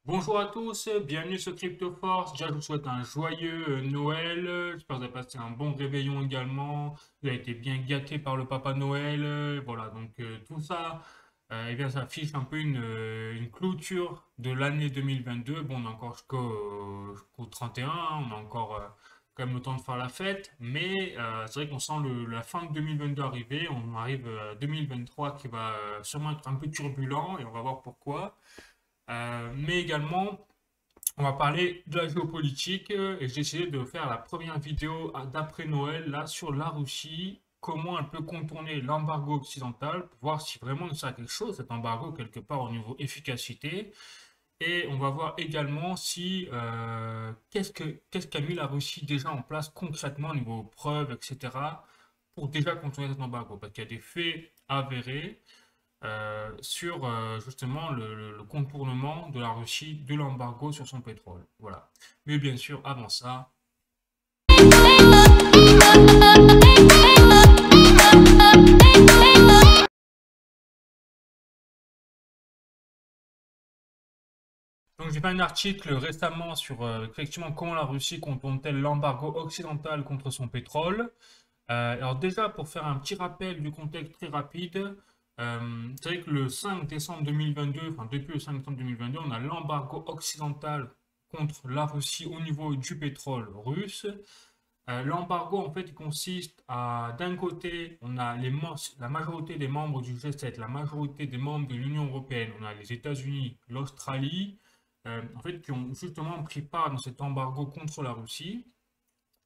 Bonjour à tous, bienvenue sur CryptoForce. Déjà, je vous souhaite un joyeux Noël. J'espère que vous avez passé un bon réveillon également. Vous avez été bien gâté par le Papa Noël. Voilà, donc tout ça, eh bien, ça affiche un peu une clôture de l'année 2022. Bon, on a encore jusqu'au 31, hein, on a encore quand même le temps de faire la fête. Mais c'est vrai qu'on sent la fin de 2022 arriver. On arrive à 2023 qui va sûrement être un peu turbulent et on va voir pourquoi. Mais également, on va parler de la géopolitique et j'ai essayé de faire la première vidéo d'après Noël là sur la Russie, comment elle peut contourner l'embargo occidental, pour voir si vraiment il sert à quelque chose cet embargo quelque part au niveau efficacité. Et on va voir également si qu'est-ce qu'a mis la Russie déjà en place concrètement au niveau preuves, etc. pour déjà contourner cet embargo, parce qu'il y a des faits avérés sur justement le contournement de la Russie de l'embargo sur son pétrole. Voilà. Mais bien sûr, avant ça, donc j'ai fait un article récemment sur effectivement comment la Russie contourne-t-elle l'embargo occidental contre son pétrole. Alors déjà, pour faire un petit rappel du contexte très rapide, c'est vrai que le 5 décembre 2022, enfin depuis le 5 décembre 2022, on a l'embargo occidental contre la Russie au niveau du pétrole russe. L'embargo, en fait, il consiste à, d'un côté, on a la majorité des membres du G7, la majorité des membres de l'Union européenne, on a les États-Unis, l'Australie, en fait, qui ont justement pris part dans cet embargo contre la Russie.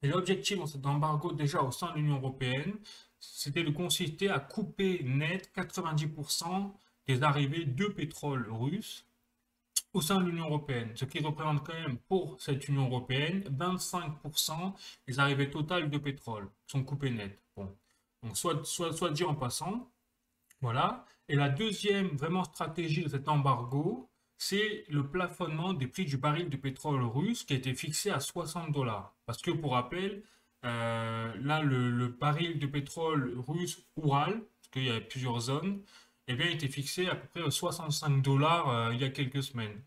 Et l'objectif dans cet embargo, déjà au sein de l'Union européenne, c'était de consister à couper net 90% des arrivées de pétrole russe au sein de l'Union européenne, ce qui représente quand même pour cette Union européenne 25% des arrivées totales de pétrole sont coupées net. Bon. Donc soit dit en passant, voilà. Et la deuxième vraiment stratégie de cet embargo, c'est le plafonnement des prix du baril de pétrole russe qui a été fixé à 60 dollars. Parce que pour rappel, là le baril de pétrole russe Oural, parce qu'il y a plusieurs zones, eh bien, il était fixé à peu près 65 dollars il y a quelques semaines.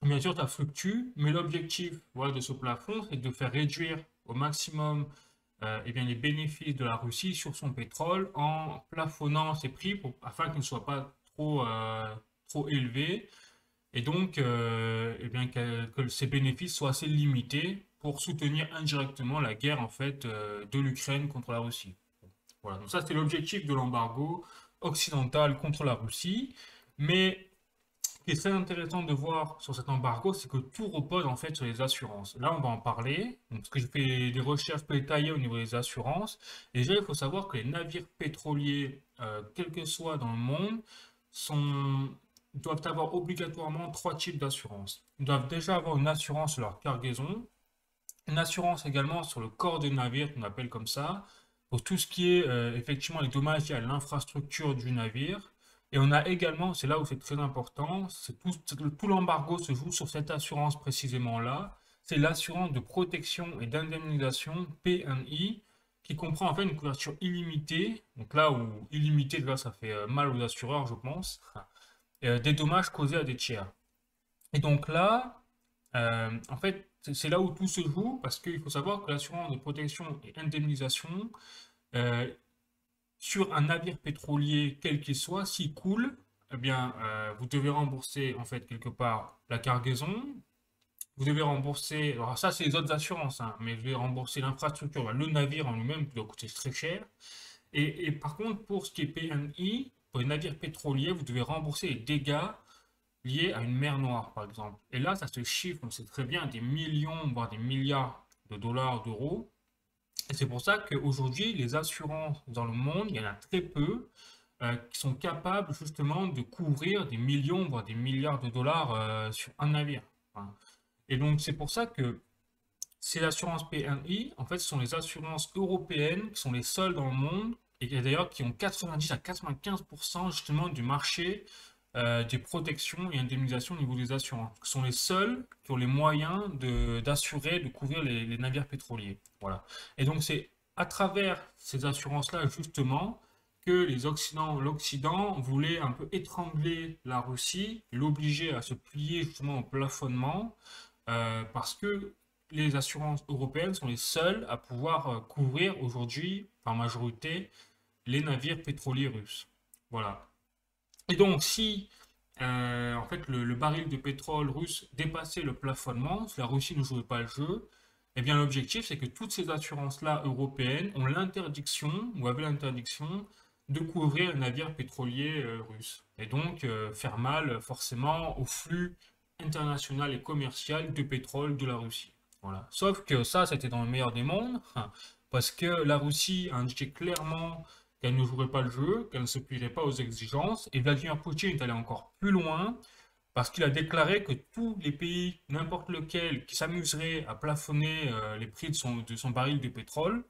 Bien sûr, ça fluctue, mais l'objectif voilà, de ce plafond, c'est de faire réduire au maximum eh bien, les bénéfices de la Russie sur son pétrole en plafonnant ses prix afin qu'ils ne soient pas trop élevés et donc eh bien, que ces bénéfices soient assez limités pour soutenir indirectement la guerre en fait, de l'Ukraine contre la Russie. Voilà, donc ça c'est l'objectif de l'embargo occidental contre la Russie. Mais ce qui est très intéressant de voir sur cet embargo, c'est que tout repose en fait sur les assurances. Là, on va en parler, donc, parce que j'ai fait des recherches peu détaillées au niveau des assurances. Déjà, il faut savoir que les navires pétroliers, quel que soit dans le monde, sont, doivent avoir obligatoirement trois types d'assurance. Ils doivent déjà avoir une assurance sur leur cargaison, une assurance également sur le corps des navires, qu'on appelle comme ça, pour tout ce qui est effectivement les dommages liés à l'infrastructure du navire. Et on a également, c'est là où c'est très important, tout l'embargo se joue sur cette assurance précisément là. C'est l'assurance de protection et d'indemnisation PNI qui comprend en fait une couverture illimitée. Donc là où illimité, là ça fait mal aux assureurs, je pense, des dommages causés à des tiers. Et donc là, en fait, c'est là où tout se joue parce qu'il faut savoir que l'assurance de protection et indemnisation euh, sur un navire pétrolier quel qu'il soit, s'il coule, eh bien, vous devez rembourser en fait quelque part la cargaison. Vous devez rembourser, alors ça c'est les autres assurances, hein, mais vous devez rembourser l'infrastructure, le navire en lui-même qui doit coûter très cher. Et par contre, pour ce qui est PMI, pour les navires pétroliers, vous devez rembourser les dégâts liés à une mer Noire, par exemple. Et là, ça se chiffre, on sait très bien, des millions, voire des milliards de dollars, d'euros. Et c'est pour ça qu'aujourd'hui, les assurances dans le monde, il y en a très peu qui sont capables justement de couvrir des millions, voire des milliards de dollars sur un navire. Voilà. Et donc, c'est pour ça que ces assurances PNI, en fait, ce sont les assurances européennes qui sont les seules dans le monde et d'ailleurs qui ont 90 à 95% justement du marché des protections et indemnisations au niveau des assurances. Ce sont les seuls qui ont les moyens d'assurer, de couvrir les navires pétroliers. Voilà. Et donc c'est à travers ces assurances-là justement que l'Occident voulait un peu étrangler la Russie, l'obliger à se plier justement au plafonnement, parce que les assurances européennes sont les seules à pouvoir couvrir aujourd'hui, par majorité, les navires pétroliers russes. Voilà. Et donc, si en fait le baril de pétrole russe dépassait le plafonnement, si la Russie ne jouait pas le jeu, eh bien l'objectif c'est que toutes ces assurances-là européennes ont l'interdiction, ou avaient l'interdiction, de couvrir les navires pétroliers russes. Et donc faire mal forcément au flux international et commercial de pétrole de la Russie. Voilà. Sauf que ça, c'était dans le meilleur des mondes, parce que la Russie a indiqué clairement qu'elle ne jouerait pas le jeu, qu'elle ne se plierait pas aux exigences. Et Vladimir Poutine est allé encore plus loin parce qu'il a déclaré que tous les pays, n'importe lequel, qui s'amuserait à plafonner les prix de son baril de pétrole,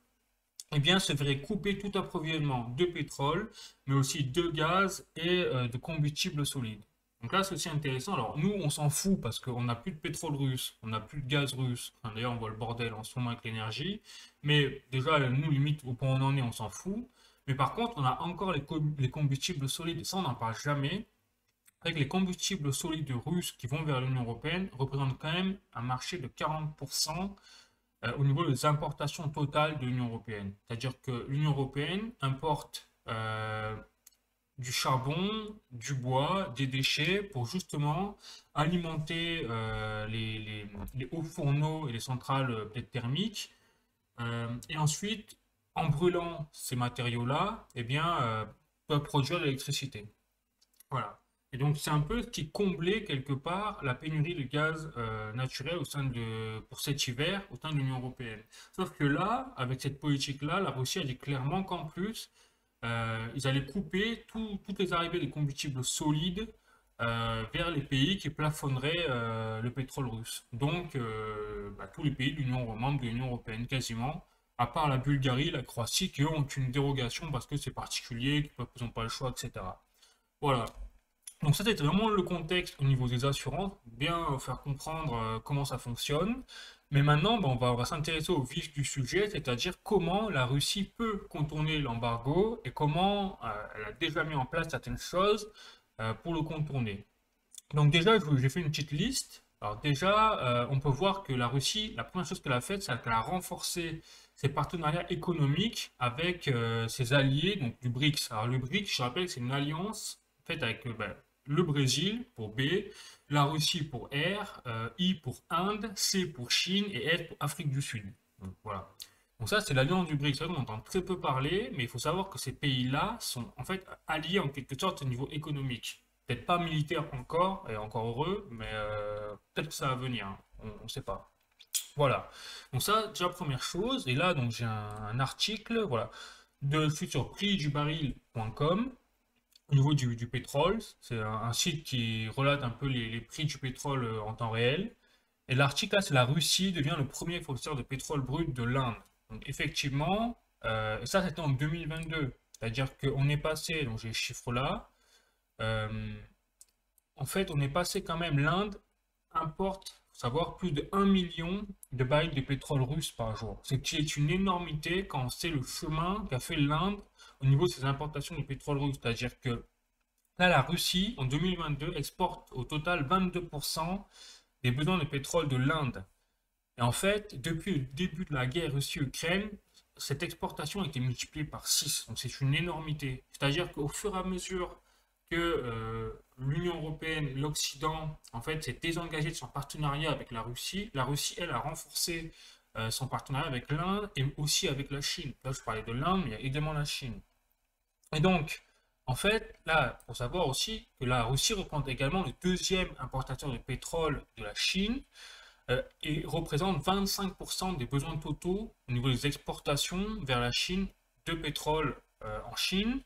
eh bien, se verrait couper tout approvisionnement de pétrole, mais aussi de gaz et de combustibles solides. Donc là, c'est aussi intéressant. Alors, nous, on s'en fout parce qu'on n'a plus de pétrole russe, on n'a plus de gaz russe. Enfin, d'ailleurs, on voit le bordel en ce moment avec l'énergie. Mais déjà, nous, limite, au point où on en est, on s'en fout. Mais par contre, on a encore les combustibles solides. Et ça, on n'en parle jamais. Avec les combustibles solides russes qui vont vers l'Union européenne représentent quand même un marché de 40% au niveau des importations totales de l'Union européenne. C'est-à-dire que l'Union européenne importe du charbon, du bois, des déchets pour justement alimenter les hauts fourneaux et les centrales peut-être thermiques. Et ensuite, en brûlant ces matériaux-là, eh bien, peuvent produire de l'électricité. Voilà. Et donc, c'est un peu ce qui comblait quelque part la pénurie de gaz naturel pour cet hiver au sein de l'Union européenne. Sauf que là, avec cette politique-là, la Russie a dit clairement qu'en plus, ils allaient couper toutes les arrivées de combustibles solides vers les pays qui plafonneraient le pétrole russe. Donc, tous les pays de membres de l'Union européenne, quasiment, à part la Bulgarie, la Croatie, qui eux ont une dérogation parce que c'est particulier, qu'ils n'ont pas le choix, etc. Voilà. Donc ça, c'était vraiment le contexte au niveau des assurances, bien faire comprendre comment ça fonctionne. Mais maintenant, on va s'intéresser au vif du sujet, c'est-à-dire comment la Russie peut contourner l'embargo et comment elle a déjà mis en place certaines choses pour le contourner. Donc déjà, j'ai fait une petite liste. Alors déjà, on peut voir que la Russie, la première chose qu'elle a faite, c'est qu'elle a renforcé ses partenariats économiques avec ses alliés, donc du BRICS. Alors le BRICS, je rappelle que c'est une alliance faite avec le Brésil pour B, la Russie pour R, I pour Inde, C pour Chine et S pour Afrique du Sud. Donc voilà. Donc ça, c'est l'alliance du BRICS. On entend très peu parler, mais il faut savoir que ces pays-là sont en fait alliés en quelque sorte au niveau économique. Peut-être pas militaire encore, et encore heureux, mais peut-être que ça va venir, hein. On ne sait pas. Voilà. Donc ça, déjà première chose. Et là, donc j'ai un article, voilà, je suis sur prixdubaril.com. Au niveau du pétrole, c'est un site qui relate un peu les prix du pétrole en temps réel. Et l'article là, c'est la Russie devient le premier fournisseur de pétrole brut de l'Inde. Donc effectivement, et ça c'était en 2022. C'est-à-dire qu'on est passé, donc j'ai les chiffres là, euh, en fait on est passé quand même, l'Inde importe, faut savoir, plus de 1 million de barils de pétrole russe par jour. Ce qui est une énormité quand on sait le chemin qu'a fait l'Inde au niveau de ses importations de pétrole russe. C'est-à-dire que là, la Russie, en 2022, exporte au total 22% des besoins de pétrole de l'Inde. Et en fait, depuis le début de la guerre Russie-Ukraine, cette exportation a été multipliée par 6. Donc c'est une énormité. C'est-à-dire qu'au fur et à mesure que l'Union européenne, l'Occident, en fait, s'est désengagé de son partenariat avec la Russie, elle, a renforcé son partenariat avec l'Inde et aussi avec la Chine. Là, je parlais de l'Inde, mais il y a également la Chine. Et donc, en fait, là, il faut savoir aussi que la Russie représente également le deuxième importateur de pétrole de la Chine et représente 25% des besoins totaux au niveau des exportations vers la Chine de pétrole en Chine,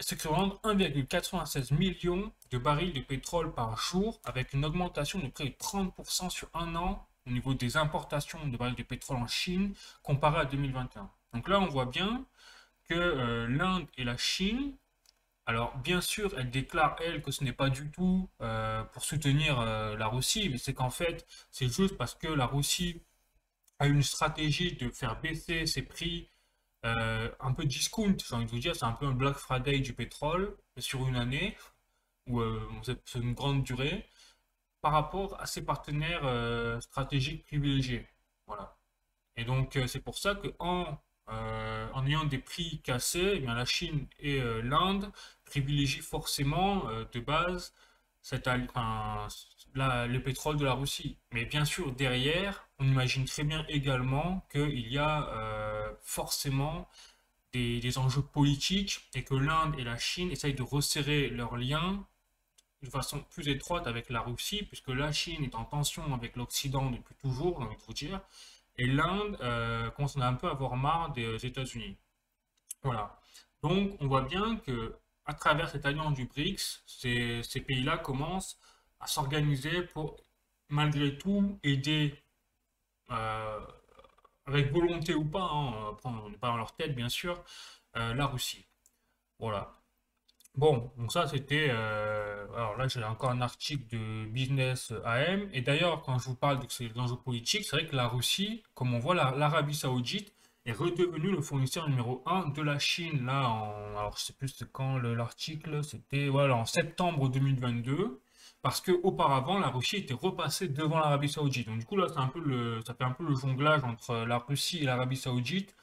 ce qui représente 1,96 million de barils de pétrole par jour, avec une augmentation de près de 30% sur un an au niveau des importations de barils de pétrole en Chine comparé à 2021. Donc là, on voit bien que l'Inde et la Chine, alors bien sûr, elle déclare, elle, que ce n'est pas du tout pour soutenir la Russie, mais c'est qu'en fait, c'est juste parce que la Russie a une stratégie de faire baisser ses prix un peu discount, j'ai envie de vous dire, c'est un peu un Black Friday du pétrole sur une année, ou c'est une grande durée, par rapport à ses partenaires stratégiques privilégiés. Voilà. Et donc, c'est pour ça que en ayant des prix cassés, eh bien, la Chine et l'Inde privilégient forcément de base enfin, le pétrole de la Russie. Mais bien sûr, derrière, on imagine très bien également qu'il y a forcément des enjeux politiques et que l'Inde et la Chine essayent de resserrer leurs liens de façon plus étroite avec la Russie, puisque la Chine est en tension avec l'Occident depuis toujours, j'ai envie de vous dire, et l'Inde commence à un peu avoir marre des États-Unis. Voilà. Donc, on voit bien que à travers cette alliance du BRICS, ces pays-là commencent à s'organiser pour, malgré tout, aider, euh, avec volonté ou pas, hein, après, on n'est pas dans leur tête, bien sûr, la Russie. Voilà. Bon, donc ça c'était. Alors là, j'ai encore un article de Business AM. Et d'ailleurs, quand je vous parle de ces enjeux politiques, c'est vrai que la Russie, comme on voit, l'Arabie Saoudite est redevenue le fournisseur numéro un de la Chine. Là, alors je sais plus c'est quand l'article, c'était voilà, en septembre 2022. Parce que auparavant, la Russie était repassée devant l'Arabie Saoudite. Donc du coup, là, ça fait un peu le jonglage entre la Russie et l'Arabie Saoudite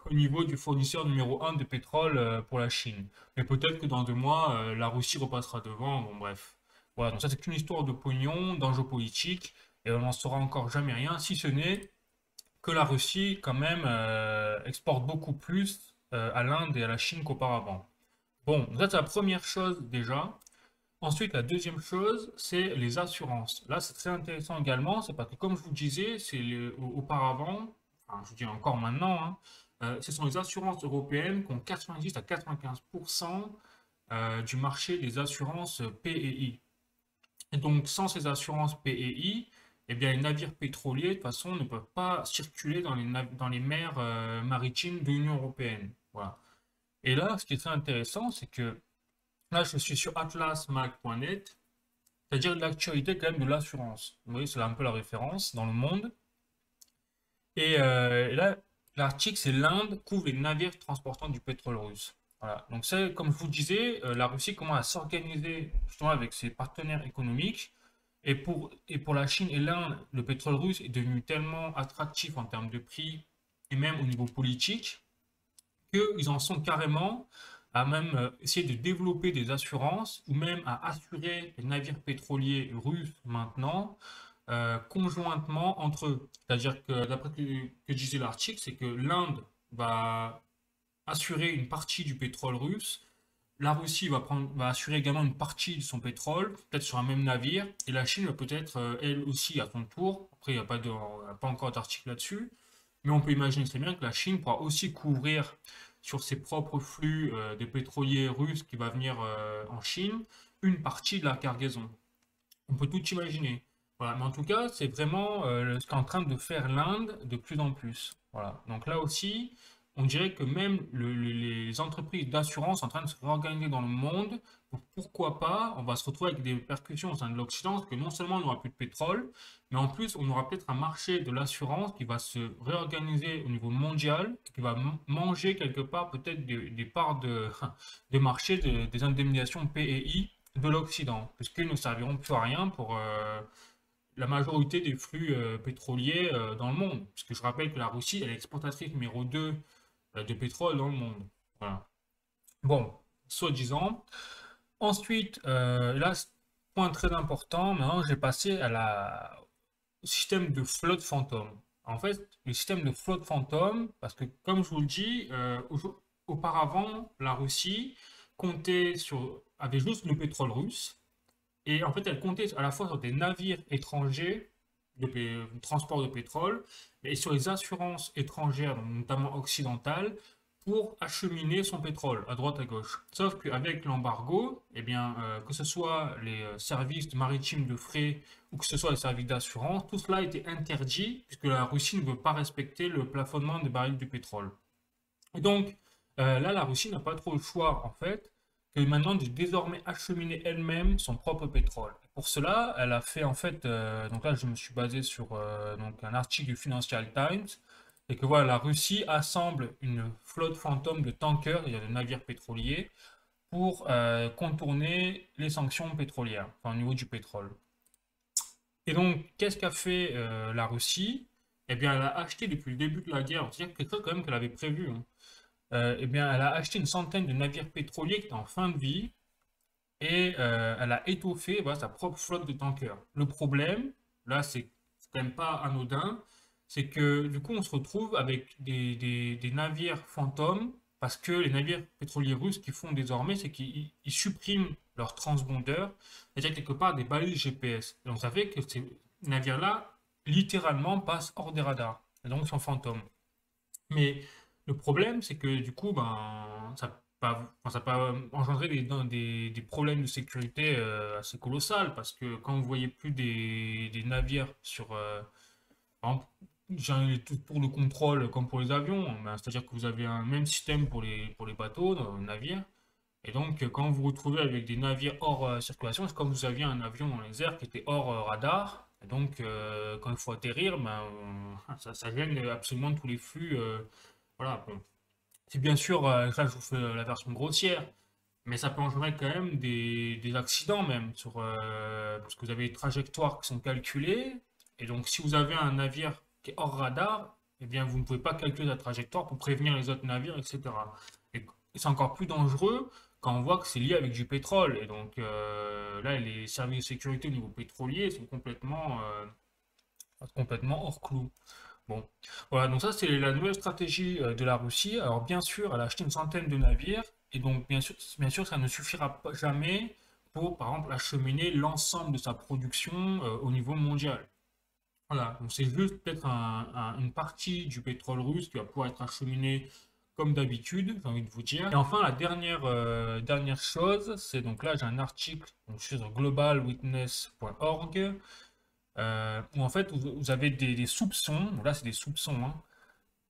au niveau du fournisseur numéro un de pétrole pour la Chine. Mais peut-être que dans 2 mois, la Russie repassera devant. Bon, bref. Voilà, donc ça, c'est une histoire de pognon, d'enjeux politiques, et on n'en saura encore jamais rien, si ce n'est que la Russie, quand même, exporte beaucoup plus à l'Inde et à la Chine qu'auparavant. Bon, donc ça, c'est la première chose déjà. Ensuite, la deuxième chose, c'est les assurances. Là, c'est très intéressant également, c'est parce que, comme je vous disais, auparavant, enfin, je dis encore maintenant, hein, ce sont les assurances européennes qui ont 90 à 95% du marché des assurances PEI. Et donc, sans ces assurances PEI, eh bien, les navires pétroliers, de toute façon, ne peuvent pas circuler dans les mers maritimes de l'Union européenne. Voilà. Et là, ce qui est très intéressant, c'est que là, je suis sur atlasmag.net, c'est-à-dire l'actualité quand même de l'assurance. Vous voyez, c'est un peu la référence dans le monde. Et là, l'article, c'est l'Inde couvre les navires transportant du pétrole russe. Voilà. Donc, c'est comme je vous disais, la Russie commence à s'organiser justement avec ses partenaires économiques. Et pour la Chine et l'Inde, le pétrole russe est devenu tellement attractif en termes de prix et même au niveau politique qu'ils en sont carrément à même essayer de développer des assurances ou même à assurer les navires pétroliers russes maintenant conjointement entre eux. C'est-à-dire que, d'après que disait l'article, c'est que l'Inde va assurer une partie du pétrole russe, la Russie va assurer également une partie de son pétrole, peut-être sur un même navire, et la Chine va peut-être elle aussi à son tour. Après, il n'y a pas encore d'article là-dessus, mais on peut imaginer très bien que la Chine pourra aussi couvrir sur ses propres flux de pétroliers russes qui va venir en Chine une partie de la cargaison. On peut tout imaginer. Voilà. Mais en tout cas, c'est vraiment ce qu'est en train de faire l'Inde de plus en plus. Voilà. Donc là aussi, on dirait que même les entreprises d'assurance sont en train de se réorganiser dans le monde. Pourquoi pas, on va se retrouver avec des répercussions au sein de l'Occident, parce que non seulement on n'aura plus de pétrole, mais en plus on aura peut-être un marché de l'assurance qui va se réorganiser au niveau mondial, qui va manger quelque part peut-être des parts de marché des indemnisations PEI de l'Occident, puisqu'ils ne serviront plus à rien pour la majorité des flux pétroliers dans le monde. Puisque je rappelle que la Russie est l'exportatrice numéro 2 de pétrole dans le monde. Voilà. Bon, soi-disant. Ensuite, là, point très important, maintenant j'ai passé au système de flotte fantôme. En fait, le système de flotte fantôme, parce que comme je vous le dis, auparavant, la Russie avait juste le pétrole russe, et en fait, elle comptait à la fois sur des navires étrangers de transport de pétrole et sur les assurances étrangères, notamment occidentales, pour acheminer son pétrole à droite à gauche. Sauf qu'avec l'embargo, eh bien, que ce soit les services maritimes de fret ou que ce soit les services d'assurance, tout cela a été interdit puisque la Russie ne veut pas respecter le plafonnement des barils de pétrole. Et donc, là, la Russie n'a pas trop le choix, en fait, que maintenant de désormais acheminer elle-même son propre pétrole. Pour cela, elle a fait, en fait, donc là, je me suis basé sur donc, un article du Financial Times, c'est que voilà, la Russie assemble une flotte fantôme de tankers, c'est-à-dire de navires pétroliers, pour contourner les sanctions pétrolières, enfin, au niveau du pétrole. Et donc, qu'est-ce qu'a fait la Russie? Eh bien, elle a acheté depuis le début de la guerre, c'est-à-dire quelque chose quand même qu'elle avait prévu, hein. Eh bien, elle a acheté une centaine de navires pétroliers qui étaient en fin de vie et elle a étoffé voilà, sa propre flotte de tankers. Le problème, là, c'est quand même pas anodin, c'est que du coup, on se retrouve avec des navires fantômes parce que les navires pétroliers russes qu'ils font désormais, c'est qu'ils suppriment leurs transpondeurs, c'est-à-dire quelque part des balises GPS. Donc, ça fait que ces navires-là, littéralement, passent hors des radars et donc sont fantômes. Mais le problème, c'est que du coup, ben, ça peut engendrer des problèmes de sécurité assez colossales parce que quand vous voyez plus des navires sur, par exemple, pour le contrôle comme pour les avions, ben, c'est-à-dire que vous avez un même système pour les bateaux, dans les navires, et donc quand vous vous retrouvez avec des navires hors circulation, c'est comme vous aviez un avion dans les airs qui était hors radar, et donc quand il faut atterrir, ben, ça gêne absolument tous les flux. Voilà, bon. C'est bien sûr, là je vous fais la version grossière, mais ça peut engendrer quand même des accidents même, parce que vous avez des trajectoires qui sont calculées, et donc si vous avez un navire qui est hors radar, eh bien vous ne pouvez pas calculer la trajectoire pour prévenir les autres navires, etc. Et c'est encore plus dangereux quand on voit que c'est lié avec du pétrole, et donc là les services de sécurité au niveau pétrolier sont complètement hors clou. Bon, voilà, donc ça c'est la nouvelle stratégie de la Russie. Alors bien sûr, elle a acheté une centaine de navires, et donc bien sûr, ça ne suffira pas jamais pour, par exemple, acheminer l'ensemble de sa production au niveau mondial. Voilà, donc c'est juste peut-être une partie du pétrole russe qui va pouvoir être acheminé comme d'habitude, j'ai envie de vous dire. Et enfin, la dernière chose, c'est donc là j'ai un article donc, sur globalwitness.org où en fait vous avez des soupçons, là c'est des soupçons, hein,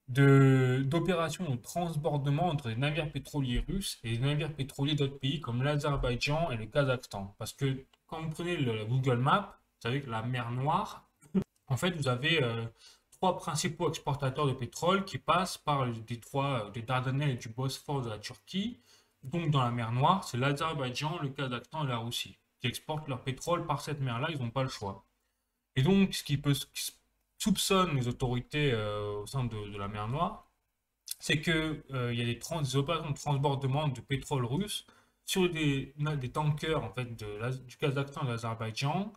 d'opérations de transbordement entre les navires pétroliers russes et les navires pétroliers d'autres pays comme l'Azerbaïdjan et le Kazakhstan. Parce que quand vous prenez le Google Maps, vous savez que la mer Noire, en fait vous avez trois principaux exportateurs de pétrole qui passent par le détroit des Dardanelles et du Bosphore de la Turquie. Donc dans la mer Noire, c'est l'Azerbaïdjan, le Kazakhstan et la Russie qui exportent leur pétrole par cette mer-là, ils n'ont pas le choix. Et donc, ce qui soupçonne les autorités au sein de la mer Noire, c'est que il y a des opérations de transbordement de pétrole russe sur des tankers en fait, du Kazakhstan et de l'Azerbaïdjan,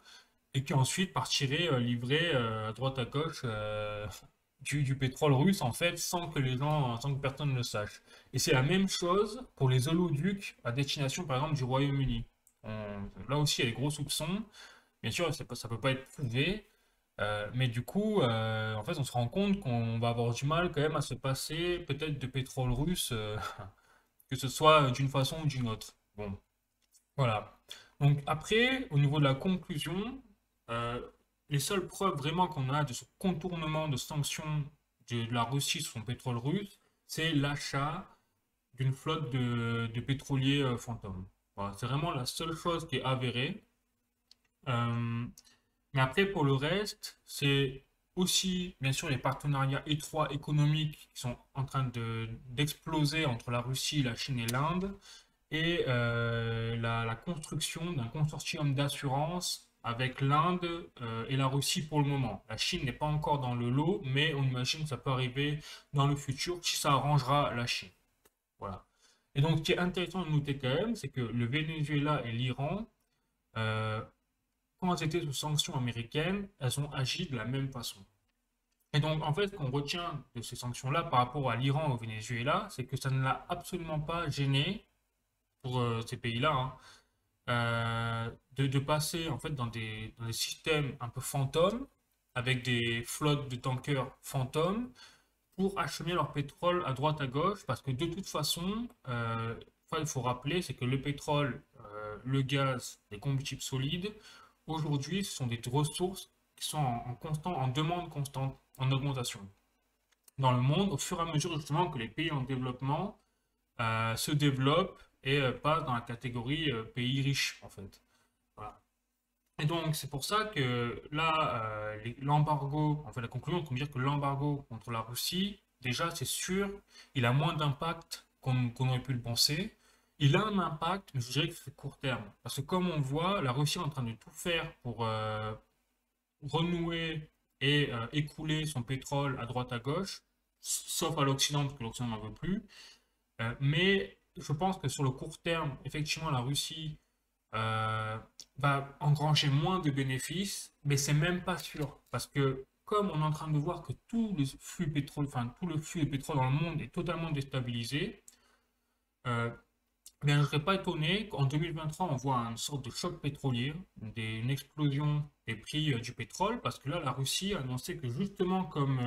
et qui ensuite partiraient livrer à droite à gauche du pétrole russe en fait, sans que personne ne le sache. Et c'est la même chose pour les oléoducs à destination par exemple du Royaume-Uni. Là aussi, il y a des gros soupçons. Bien sûr, ça peut pas être prouvé, mais du coup, en fait, on se rend compte qu'on va avoir du mal quand même à se passer peut-être de pétrole russe, que ce soit d'une façon ou d'une autre. Bon, voilà. Donc après, au niveau de la conclusion, euh, les seules preuves vraiment qu'on a de ce contournement de sanctions de la Russie sur son pétrole russe, c'est l'achat d'une flotte de pétroliers fantômes. Voilà, c'est vraiment la seule chose qui est avérée. Euh, Mais après, pour le reste, c'est aussi, bien sûr, les partenariats étroits économiques qui sont en train d'exploser entre la Russie, la Chine et l'Inde, et la construction d'un consortium d'assurance avec l'Inde et la Russie pour le moment. La Chine n'est pas encore dans le lot, mais on imagine que ça peut arriver dans le futur si ça arrangera la Chine. Voilà. Et donc, ce qui est intéressant de noter quand même, c'est que le Venezuela et l'Iran, euh, quand elles étaient sous sanctions américaines, elles ont agi de la même façon. Et donc, en fait, ce qu'on retient de ces sanctions-là par rapport à l'Iran et au Venezuela, c'est que ça ne l'a absolument pas gêné pour ces pays-là, hein, de passer en fait dans des systèmes un peu fantômes, avec des flottes de tankers fantômes, pour acheminer leur pétrole à droite à gauche, parce que de toute façon, il faut rappeler, c'est que le pétrole, le gaz, les combustibles solides, aujourd'hui, ce sont des ressources qui sont en demande constante, en augmentation dans le monde, au fur et à mesure justement que les pays en développement se développent et passent dans la catégorie pays riches, en fait. Voilà. Et donc, c'est pour ça que là, l'embargo, en fait, la conclusion, on peut dire que l'embargo contre la Russie, déjà, c'est sûr, il a moins d'impact qu'on aurait pu le penser. Il a un impact, mais je dirais que c'est court terme. Parce que comme on voit, la Russie est en train de tout faire pour renouer et écouler son pétrole à droite à gauche, sauf à l'Occident, parce que l'Occident n'en veut plus. Mais je pense que sur le court terme, effectivement, la Russie euh, va engranger moins de bénéfices, mais c'est même pas sûr. Parce que comme on est en train de voir que tout le flux pétrole, enfin, tout le flux de pétrole dans le monde est totalement déstabilisé, euh, bien, je ne serais pas étonné qu'en 2023, on voit une sorte de choc pétrolier, une explosion des prix du pétrole, parce que là, la Russie a annoncé que justement, comme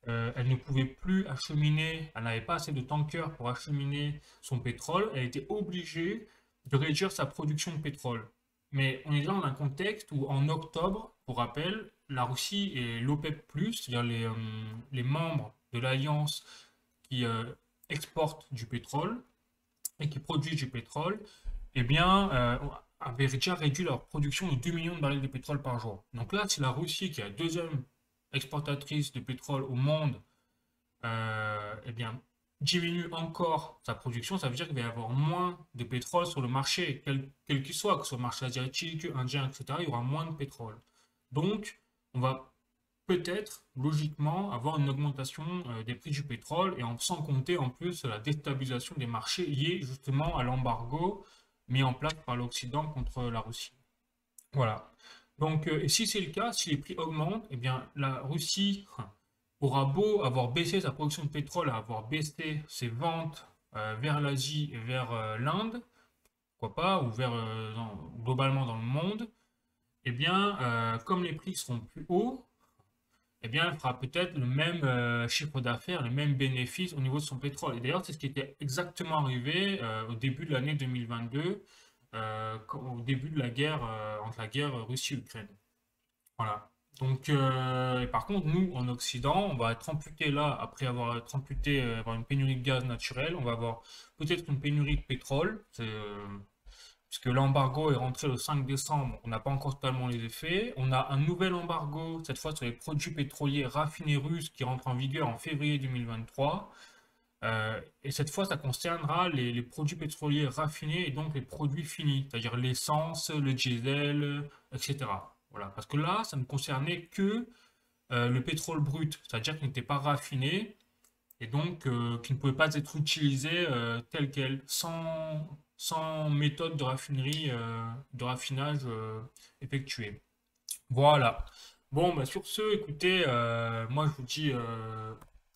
elle ne pouvait plus acheminer, elle n'avait pas assez de tankers pour acheminer son pétrole, elle était obligée de réduire sa production de pétrole. Mais on est là dans un contexte où en octobre, pour rappel, la Russie et l'OPEP+, c'est-à-dire les membres de l'alliance qui exportent du pétrole et qui produisent du pétrole, eh bien, avaient déjà réduit leur production de 2 millions de barils de pétrole par jour. Donc là, si la Russie, qui est la deuxième exportatrice de pétrole au monde, eh bien, diminue encore sa production, ça veut dire qu'il va y avoir moins de pétrole sur le marché, quel qu'il soit, que ce soit le marché asiatique, indien, etc., il y aura moins de pétrole. Donc, on va peut-être, logiquement, avoir une augmentation des prix du pétrole et sans compter en plus la déstabilisation des marchés liée justement à l'embargo mis en place par l'Occident contre la Russie. Voilà. Donc, et si c'est le cas, si les prix augmentent, eh bien, la Russie aura beau avoir baissé sa production de pétrole, avoir baissé ses ventes vers l'Asie et vers l'Inde, pourquoi pas, ou vers globalement dans le monde, eh bien, comme les prix seront plus hauts, eh bien, elle fera peut-être le même chiffre d'affaires, le même bénéfice au niveau de son pétrole. Et d'ailleurs, c'est ce qui était exactement arrivé au début de l'année 2022, au début de la guerre, entre la guerre Russie-Ukraine. Voilà. Donc, et par contre, nous, en Occident, on va être amputé là, après avoir été amputé, avoir une pénurie de gaz naturel, on va avoir peut-être une pénurie de pétrole, puisque l'embargo est rentré le 5 décembre, on n'a pas encore totalement les effets. On a un nouvel embargo, cette fois sur les produits pétroliers raffinés russes, qui rentre en vigueur en février 2023. Et cette fois, ça concernera les produits pétroliers raffinés et donc les produits finis, c'est-à-dire l'essence, le diesel, etc. Voilà, parce que là, ça ne concernait que le pétrole brut, c'est-à-dire qu'il n'était pas raffiné et donc qui ne pouvait pas être utilisé tel quel, sans méthode de raffinerie, de raffinage effectuée. Voilà. Bon, bah sur ce, écoutez, moi je vous dis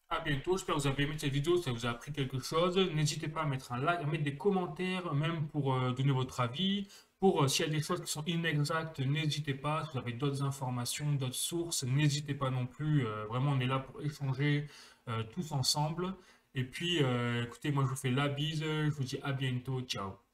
à bientôt. J'espère que vous avez aimé cette vidéo, ça vous a appris quelque chose. N'hésitez pas à mettre un like, à mettre des commentaires, même pour donner votre avis. Pour s'il y a des choses qui sont inexactes, n'hésitez pas. Si vous avez d'autres informations, d'autres sources, n'hésitez pas non plus. Vraiment, on est là pour échanger tous ensemble. Et puis, écoutez, moi je vous fais la bise. Je vous dis à bientôt. Ciao.